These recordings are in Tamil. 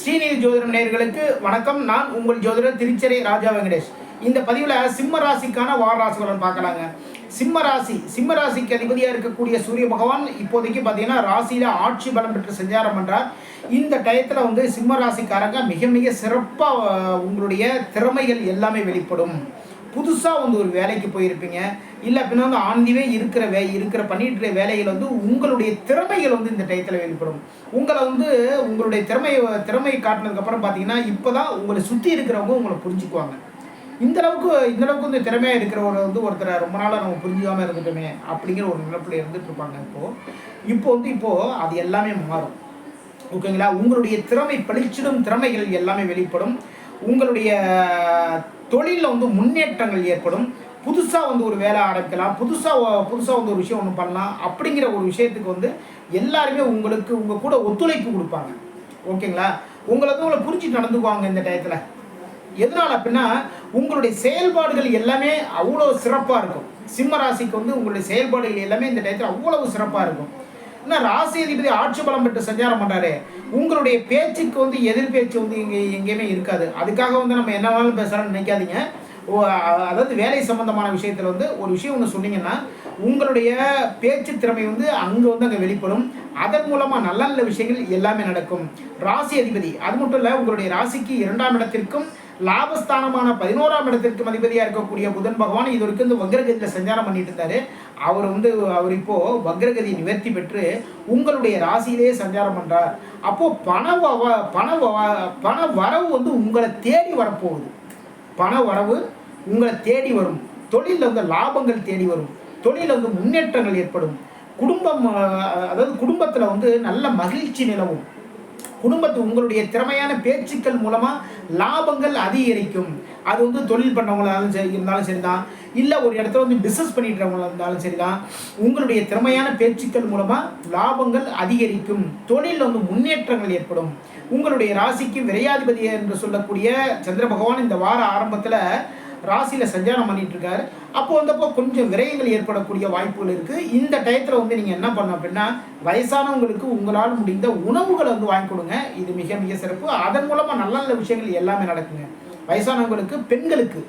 ஸ்ரீநிதி ஜோதிடம் நேயர்களுக்கு வணக்கம். நான் உங்கள் ஜோதிடர் திருச்செரை ராஜா வெங்கடேஷ். இந்த பதிவில் சிம்ம ராசிக்கான வார ராசி பலன் பார்க்கலாங்க. சிம்ம ராசிக்கு அதிபதியாக இருக்கக்கூடிய சூரிய பகவான் இப்போதைக்கு பார்த்தீங்கன்னா ராசியில் ஆட்சி பலம் பெற்று சஞ்சாரம் பண்ணுறார். இந்த டயத்தில் சிம்ம ராசிக்காரங்க மிக மிக சிறப்பாக உங்களுடைய திறமைகள் எல்லாமே வெளிப்படும். புதுசாக ஒரு வேலைக்கு போயிருப்பீங்க, இல்லை அப்படின்னா ஆண்டிவே இருக்கிற பண்ணிட்டு வேலைகள் உங்களுடைய திறமைகள் இந்த டயத்தில் வெளிப்படும். உங்களை உங்களுடைய திறமை காட்டினதுக்கப்புறம் பார்த்தீங்கன்னா இப்போ தான் உங்களை சுற்றி இருக்கிறவங்க உங்களை புரிஞ்சுக்குவாங்க. இந்த அளவுக்கு இந்த திறமையாக இருக்கிறவர் ஒருத்தரை ரொம்ப நாளாக நம்ம புரிஞ்சுக்காமல் இருந்துட்டோமே அப்படிங்கிற ஒரு நிலப்பில் இருந்துட்டு இருப்பாங்க. இப்போது அது எல்லாமே மாறும். ஓகேங்களா? உங்களுடைய பளிச்சிடும் திறமைகள் எல்லாமே வெளிப்படும். உங்களுடைய தொழிலில் முன்னேற்றங்கள் ஏற்படும். புதுசாக ஒரு வேலை ஆரம்பிக்கலாம், புதுசாக ஒரு விஷயம் ஒன்று பண்ணலாம் அப்படிங்கிற ஒரு விஷயத்துக்கு எல்லாருமே உங்கள் கூட ஒத்துழைப்பு கொடுப்பாங்க. ஓகேங்களா? உங்களை புரிஞ்சு நடந்துக்குவாங்க இந்த டயத்தில். எதனால் அப்படின்னா உங்களுடைய செயல்பாடுகள் எல்லாமே அவ்வளோ சிறப்பாக இருக்கும். சிம்ம ராசிக்கு உங்களுடைய செயல்பாடுகள் எல்லாமே இந்த டயத்தில் அவ்வளவு சிறப்பாக இருக்கும். ஏன்னா ராசி அதிபதி ஆட்சி பலம் பெற்று சஞ்சாரம் பண்ணுறாரு. உங்களுடைய பேச்சுக்கு எதிர் பேச்சு இங்கே எங்கேயுமே இருக்காது. அதுக்காக நம்ம என்ன வேணாலும் பேசுகிறான்னு நினைக்காதீங்க. அதாவது வேலை சம்பந்தமான விஷயத்தில் ஒரு விஷயம் ஒன்று சொன்னீங்கன்னா உங்களுடைய பேச்சு திறமை அங்கே வெளிப்படும். அதன் மூலமாக நல்ல நல்ல விஷயங்கள் எல்லாமே நடக்கும். ராசி அதிபதி அது மட்டும் இல்லை, உங்களுடைய ராசிக்கு 2ஆம் இடத்திற்கும் லாபஸ்தானமான 11ஆம் இடத்திற்கும் அதிபதியாக இருக்கக்கூடிய புதன் பகவான் இது வரைக்கும் வக்ரகதியில் சஞ்சாரம் பண்ணிட்டு இருந்தாரு. அவர் இப்போ வக்ரகதி நிவர்த்தி பெற்று உங்களுடைய ராசியிலேயே சஞ்சாரம் பண்றார். அப்போ பண வரவு உங்களை தேடி வரப்போகுது. பண வரவு உங்களை தேடி வரும். தொழிலில் லாபங்கள் தேடி வரும். தொழிலில் முன்னேற்றங்கள் ஏற்படும். குடும்பத்தில் நல்ல மகிழ்ச்சி நிலவும். உங்களுடைய திறமையான பேச்சுக்கள் மூலமாக லாபங்கள் அதிகரிக்கும். அது தொழில் பண்ணவங்களாலும் இருந்தாலும் சரிதான், இல்லை ஒரு இடத்துல பிஸ்னஸ் பண்ணிட்டுறவங்களா இருந்தாலும் சரிதான். உங்களுடைய திறமையான பேச்சுக்கள் மூலமாக லாபங்கள் அதிகரிக்கும். தொழிலில் முன்னேற்றங்கள் ஏற்படும். உங்களுடைய ராசிக்கு விரையாதிபதி என்று சொல்லக்கூடிய சந்திர பகவான் இந்த வார ஆரம்பத்தில் ராசியில் சஞ்சாரம் பண்ணிட்டு இருக்காரு. அப்போ கொஞ்சம் விரயங்கள் ஏற்படக்கூடிய வாய்ப்புகள் இருக்குது. இந்த டயத்தில் நீங்கள் என்ன பண்ணணும் அப்படின்னா வயசானவங்களுக்கு உங்களால் முடிந்த உணவுகளை வாங்கி கொடுங்க. இது மிக மிக சிறப்பு. அதன் மூலமாக நல்ல நல்ல விஷயங்கள் எல்லாமே நடக்குங்க. வயசானவங்களுக்கு, பெண்களுக்கு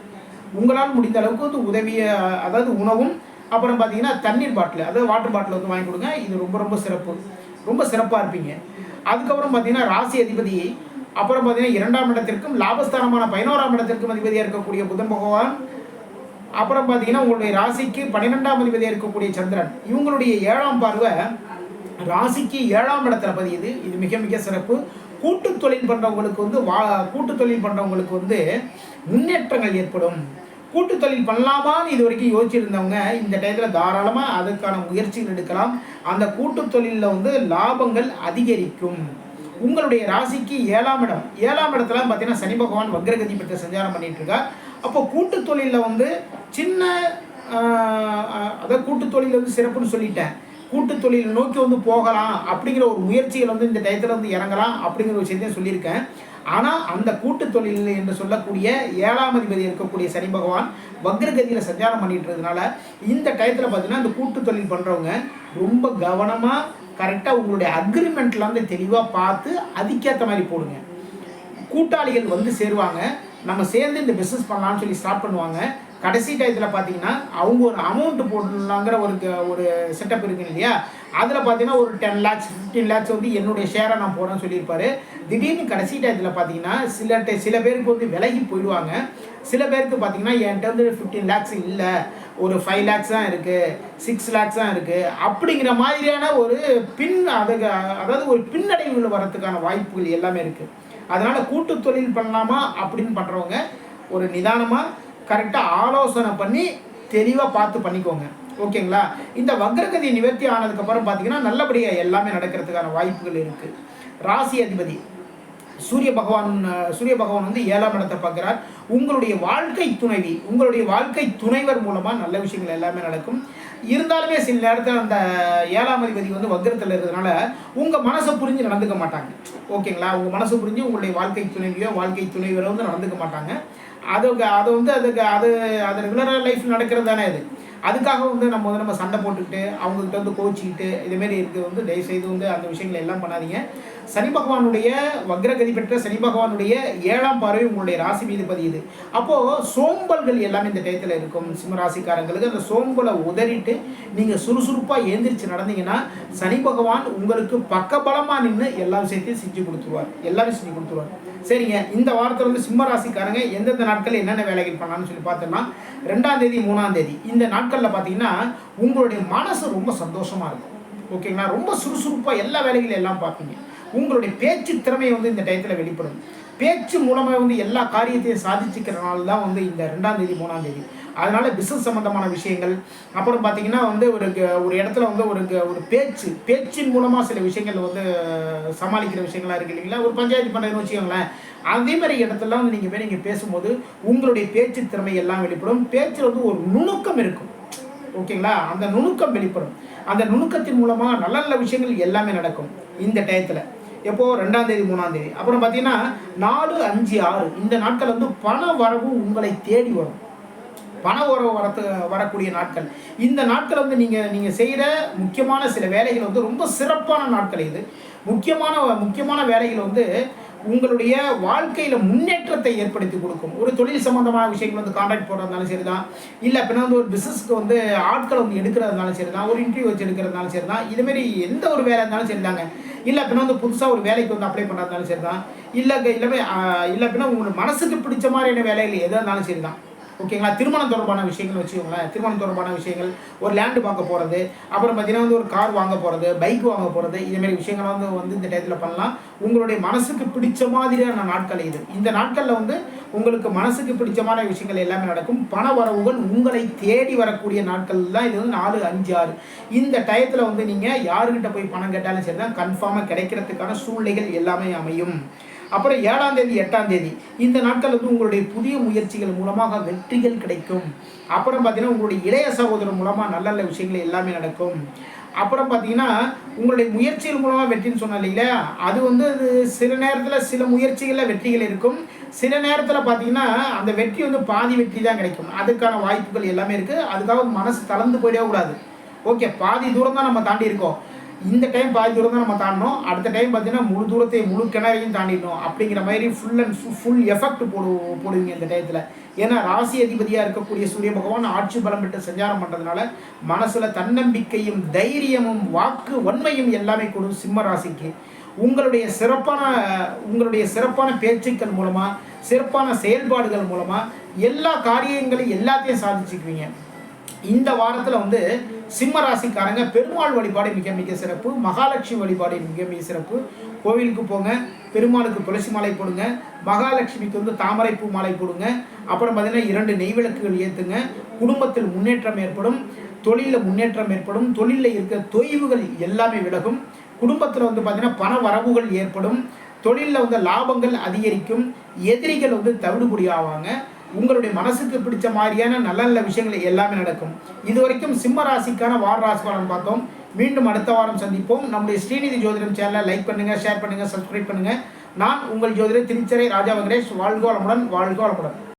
உங்களால் முடிந்த அளவுக்கு உதவிய, அதாவது உணவும், அப்புறம் பார்த்தீங்கன்னா தண்ணீர் பாட்டில், அதாவது வாட்டர் பாட்டில் வாங்கி கொடுங்க. இது ரொம்ப ரொம்ப சிறப்பு. ரொம்ப சிறப்பாக இருப்பீங்க. அதுக்கப்புறம் பார்த்தீங்கன்னா ராசி அதிபதி அப்புறம் பார்த்தீங்கன்னா 2ஆம் இடத்திற்கும் லாபஸ்தானமான 11ஆம் இடத்திற்கும் அதிபதியாக இருக்கக்கூடிய புதன் பகவான், அப்புறம் பார்த்தீங்கன்னா உங்களுடைய ராசிக்கு 12ஆம் அதிபதியாக இருக்கக்கூடிய சந்திரன், இவங்களுடைய 7ஆம் பார்வை ராசிக்கு 7ஆம் இடத்துல பதியுது. இது மிக மிக சிறப்பு. கூட்டு தொழில் பண்ணுறவங்களுக்கு முன்னேற்றங்கள் ஏற்படும். கூட்டு தொழில் பண்ணலாமான்னு இது வரைக்கும் யோசிச்சிருந்தவங்க இந்த டயத்தில் தாராளமாக அதுக்கான முயற்சிகள் எடுக்கலாம். அந்த கூட்டு தொழிலில் லாபங்கள் அதிகரிக்கும். உங்களுடைய ராசிக்கு 7ஆம் இடத்துல பார்த்தீங்கன்னா சனி பகவான் வக்ரகதி பெற்று சஞ்சாரம் பண்ணிட்டு இருக்கார். அப்போ கூட்டு தொழிலில் சின்ன அதாவது கூட்டு தொழில் சிறப்புன்னு சொல்லிட்டேன். கூட்டு தொழில் நோக்கி போகலாம் அப்படிங்கிற ஒரு முயற்சிகள் இந்த டயத்தில் இறங்கலாம் அப்படிங்கிற ஒரு விஷயத்தையும் சொல்லியிருக்கேன். ஆனால் அந்த கூட்டு தொழில் என்று சொல்லக்கூடிய 7ஆம் அதிபதி இருக்கக்கூடிய சனி பகவான் வக்ரகதியில் சஞ்சாரம் பண்ணிட்டு இருக்கிறதுனால இந்த டயத்தில் பார்த்தீங்கன்னா இந்த கூட்டு தொழில் பண்ணுறவங்க ரொம்ப கவனமாக கரெக்டாக உங்களுடைய அக்ரிமெண்ட்டில் தெளிவாக பார்த்து அதுக்கேற்ற மாதிரி போடுங்க. கூட்டாளிகள் சேருவாங்க. நம்ம சேர்ந்து இந்த பிஸ்னஸ் பண்ணலான்னு சொல்லி ஸ்டார்ட் பண்ணுவாங்க. கடைசி டயத்தில் பார்த்தீங்கன்னா அவங்க ஒரு அமௌண்ட்டு போடலாங்கிற ஒரு செட்டப் இருக்குது இல்லையா? அதில் பார்த்தீங்கன்னா ஒரு 10 lakhs 15 lakhs என்னுடைய ஷேரை நான் போகிறேன்னு சொல்லியிருப்பாரு. திடீர்னு கடைசி டயத்தில் பார்த்தீங்கன்னா சில பேருக்கு விலகி போயிடுவாங்க. சில பேருக்கு பார்த்தீங்கன்னா என்கிட்ட 15 lakhs இல்லை, ஒரு 5 lakhs தான் இருக்குது, 6 lakhs தான் இருக்குது அப்படிங்கிற மாதிரியான ஒரு அதாவது ஒரு பின்னடைவுகள் வரத்துக்கான வாய்ப்புகள் எல்லாமே இருக்குது. அதனால் கூட்டு தொழில் பண்ணலாமா அப்படின்னு பண்ணுறவங்க ஒரு நிதானமாக கரெக்டாக ஆலோசனை பண்ணி தெளிவாக பார்த்து பண்ணிக்கோங்க. ஓகேங்களா? இந்த வக்ரகதி நிவர்த்தி ஆனதுக்கப்புறம் பார்த்தீங்கன்னா நல்லபடியாக எல்லாமே நடக்கிறதுக்கான வாய்ப்புகள் இருக்குது. ராசி அதிபதி சூரிய பகவான் 7ஆம் இடத்தை பார்க்குறார். உங்களுடைய வாழ்க்கை துணைவர் மூலமாக நல்ல விஷயங்கள் எல்லாமே நடக்கும். இருந்தாலுமே சில நேரத்தில் அந்த 7ஆம் அதிபதி வக்ரத்தில் இருக்கிறதுனால உங்கள் மனசை புரிஞ்சு நடந்துக்க மாட்டாங்க. ஓகேங்களா? உங்கள் மனசை புரிஞ்சு உங்களுடைய வாழ்க்கை துணைவரோ நடந்துக்க மாட்டாங்க. அது ரெகுலராக லைஃப் நடக்கிறது தானே. அதுக்காக வந்து நம்ம சண்டை போட்டுக்கிட்டு அவங்ககிட்ட வந்து கோச்சிக்கிட்டு இதுமாரி இருக்கிறது வந்து தயவுசெய்து வந்து அந்த விஷயங்களை எல்லாம் பண்ணாதீங்க. சனி பகவானுடைய வக்ரகதி பெற்ற சனி பகவானுடைய 7ஆம் பார்வை உங்களுடைய ராசி மீது பதியுது. அப்போது சோம்பல்கள் எல்லாமே இந்த டயத்தில் இருக்கும். சிம்ம ராசிக்காரங்களுக்கு அந்த சோம்பலை உதறிட்டு நீங்கள் சுறுசுறுப்பாக எழுந்திரிச்சு நடந்தீங்கன்னா சனி பகவான் உங்களுக்கு பக்கபலமாக நின்று எல்லா விஷயத்தையும் செஞ்சு கொடுத்துருவார். எல்லாமே செஞ்சு கொடுத்துருவார். சரிங்க, இந்த வாரத்தில் வந்து சிம்ம ராசிக்காரங்க எந்தெந்த நாட்கள் என்னென்ன வேலைகள் பண்ணலாம்னு சொல்லி பார்த்தோம்னா 2ஆம் தேதி 3ஆம் தேதி இந்த நாட்களில் பார்த்தீங்கன்னா உங்களுடைய மனசு ரொம்ப சந்தோஷமாக இருக்கும். ஓகேங்களா, ரொம்ப சுறுசுறுப்பாக எல்லா வேலைகளும் எல்லாம் பார்ப்பீங்க. உங்களுடைய பேச்சு திறமை வந்து இந்த டயத்தில் வெளிப்படும். பேச்சு மூலமாக வந்து எல்லா காரியத்தையும் சாதிச்சுக்கிறனால தான் வந்து இந்த 2ஆம் தேதி 3ஆம் தேதி. அதனால பிஸ்னஸ் சம்மந்தமான விஷயங்கள், அப்புறம் பார்த்தீங்கன்னா வந்து ஒரு இடத்துல வந்து ஒரு பேச்சின் மூலமாக சில விஷயங்கள் வந்து சமாளிக்கிற விஷயங்களாக இருக்குது இல்லைங்களா. ஒரு பஞ்சாயத்து பண்ணுறதுன்னு வச்சுக்கோங்களேன். அதே மாதிரி இடத்துலலாம் வந்து நீங்கள் பேசும்போது உங்களுடைய பேச்சு திறமை எல்லாம் வெளிப்படும். பேச்சில் வந்து ஒரு நுணுக்கம் இருக்கும். ஓகேங்களா, அந்த நுணுக்கம் வெளிப்படும். அந்த நுணுக்கத்தின் மூலமாக நல்ல நல்ல விஷயங்கள் எல்லாமே நடக்கும் இந்த டயத்தில். எப்போ 2ஆம் தேதி 3ஆம் தேதி. அப்புறம் பார்த்தீங்கன்னா 4, 5, 6 இந்த நாட்கள் வந்து பண வரவு உங்களை தேடி வரும். பண உறவு வரக்கூடிய நாட்கள். இந்த நாட்கள் வந்து நீங்கள் செய்கிற முக்கியமான சில வேலைகள் வந்து ரொம்ப சிறப்பான நாட்கள். இது முக்கியமான வேலைகள் வந்து உங்களுடைய வாழ்க்கையில் முன்னேற்றத்தை ஏற்படுத்தி கொடுக்கும். ஒரு தொழில் சம்பந்தமான விஷயங்கள் வந்து கான்ட்ராக்ட் போடுறதுனாலும் சரி தான், இல்லை அப்படின்னா வந்து ஒரு பிஸ்னஸ்க்கு வந்து ஆட்களை வந்து எடுக்கிறதுனாலும் சரி தான், ஒரு இன்டர்வியூ வச்சு எடுக்கிறதுனாலும் சரி தான், இதுமாரி எந்த ஒரு வேலை இருந்தாலும் சரி தாங்க. இல்லை அப்படின்னா வந்து புதுசாக ஒரு வேலைக்கு வந்து அப்ளை பண்ணுறதுனாலும் சரி தான், இல்லை அப்படின்னா உங்களுக்கு மனசுக்கு பிடிச்ச மாதிரியான வேலைகள் எதாக இருந்தாலும் சரி தான். ஓகேங்களா, திருமணம் தொடர்பான விஷயங்கள் வச்சுக்கோங்களேன். திருமணம் தொடர்பான விஷயங்கள், ஒரு லேண்டு பார்க்க போகிறது, அப்புறம் பார்த்தீங்கன்னா வந்து ஒரு கார் வாங்க போகிறது, பைக் வாங்க போகிறது, இதேமாரி விஷயங்கள் வந்து இந்த டயத்தில் பண்ணலாம். உங்களுடைய மனசுக்கு பிடிச்ச மாதிரியான நாட்கள் இது. இந்த நாட்களில் வந்து உங்களுக்கு மனசுக்கு பிடிச்சமான விஷயங்கள் எல்லாமே நடக்கும். பண வரவுகள் உங்களை தேடி வரக்கூடிய நாட்கள் தான் இது வந்து 4, 5, 6 இந்த டயத்தில் வந்து நீங்கள் யாருக்கிட்ட போய் பணம் கேட்டாலும் சரி தான் கன்ஃபார்மாக கிடைக்கிறதுக்கான சூழ்நிலைகள் எல்லாமே அமையும். அப்புறம் 7ஆம் தேதி 8ஆம் தேதி இந்த நாட்கள் வந்து உங்களுடைய புதிய முயற்சிகள் மூலமாக வெற்றிகள் கிடைக்கும். அப்புறம் பார்த்தீங்கன்னா உங்களுடைய இளைய சகோதரர் மூலமாக நல்ல நல்ல விஷயங்கள் எல்லாமே நடக்கும். அப்புறம் பார்த்தீங்கன்னா உங்களுடைய முயற்சிகள் மூலமாக வெற்றின்னு சொன்னோம் இல்லைங்களா, அது வந்து சில நேரத்தில் சில முயற்சிகளில் வெற்றிகள் இருக்கும். சில நேரத்தில் பார்த்தீங்கன்னா அந்த வெற்றி வந்து பாதி வெற்றி தான் கிடைக்கும். அதுக்கான வாய்ப்புகள் எல்லாமே இருக்குது. அதுக்காக மனசு தளர்ந்து போயிடவே கூடாது. ஓகே, பாதி தூரம் தான் நம்ம தாண்டி இருக்கோம். இந்த டைம் பாதி தூரம் தான் நம்ம தாண்டணும். அடுத்த டைம் பார்த்தீங்கன்னா முழு கிணறையும் தாண்டிடணும். அப்படிங்கிற மாதிரி ஃபுல் எஃபெக்ட் போடுவீங்க இந்த டயத்தில். ஏன்னா ராசி அதிபதியாக இருக்கக்கூடிய சூரிய பகவான் ஆட்சி பலம் பெற்று சஞ்சாரம் பண்ணுறதுனால மனசில் தன்னம்பிக்கையும் தைரியமும் வாக்கு வன்மையும் எல்லாமே கொடுக்கும் சிம்ம ராசிக்கு. உங்களுடைய சிறப்பான பேச்சுக்கள் மூலமாக, சிறப்பான செயல்பாடுகள் மூலமாக எல்லா காரியங்களையும் எல்லாத்தையும் சாதிச்சுக்குவீங்க. இந்த வாரத்தில் வந்து சிம்ம ராசிக்காரங்க பெருமாள் வழிபாடு மிக மிக சிறப்பு. மகாலட்சுமி வழிபாடு மிக மிக சிறப்பு. கோவிலுக்கு போங்க, பெருமாளுக்கு துளசி மாலை போடுங்க, மகாலட்சுமிக்கு வந்து தாமரைப்பூ மாலை போடுங்க. அப்புறம் பார்த்தீங்கன்னா 2 நெய் விளக்குகள் ஏற்றுங்க. குடும்பத்தில் முன்னேற்றம் ஏற்படும், தொழிலில் முன்னேற்றம் ஏற்படும், தொழிலில் இருக்க தொய்வுகள் எல்லாமே விலகும். குடும்பத்தில் வந்து பார்த்தீங்கன்னா பண வரவுகள் ஏற்படும், தொழிலில் வந்து லாபங்கள் அதிகரிக்கும், எதிரிகள் வந்து தவிடுபடி ஆவாங்க. உங்களுடைய மனசுக்கு பிடிச்ச மாதிரியான நல்ல நல்ல விஷயங்கள் எல்லாமே நடக்கும். இதுவரைக்கும் சிம்ம ராசிக்கான வார ராசி பலன் பார்த்தோம். மீண்டும் அடுத்த வாரம் சந்திப்போம். நம்முடைய ஸ்ரீநிதி ஜோதிடம் சேனலை லைக் பண்ணுங்கள், ஷேர் பண்ணுங்கள், சப்ஸ்கிரைப் பண்ணுங்கள். நான் உங்கள் ஜோதிடர் திருச்சரை ராஜா வெங்கடேஷ். வாழ்க வளமுடன், வாழ்க வளமுடன்.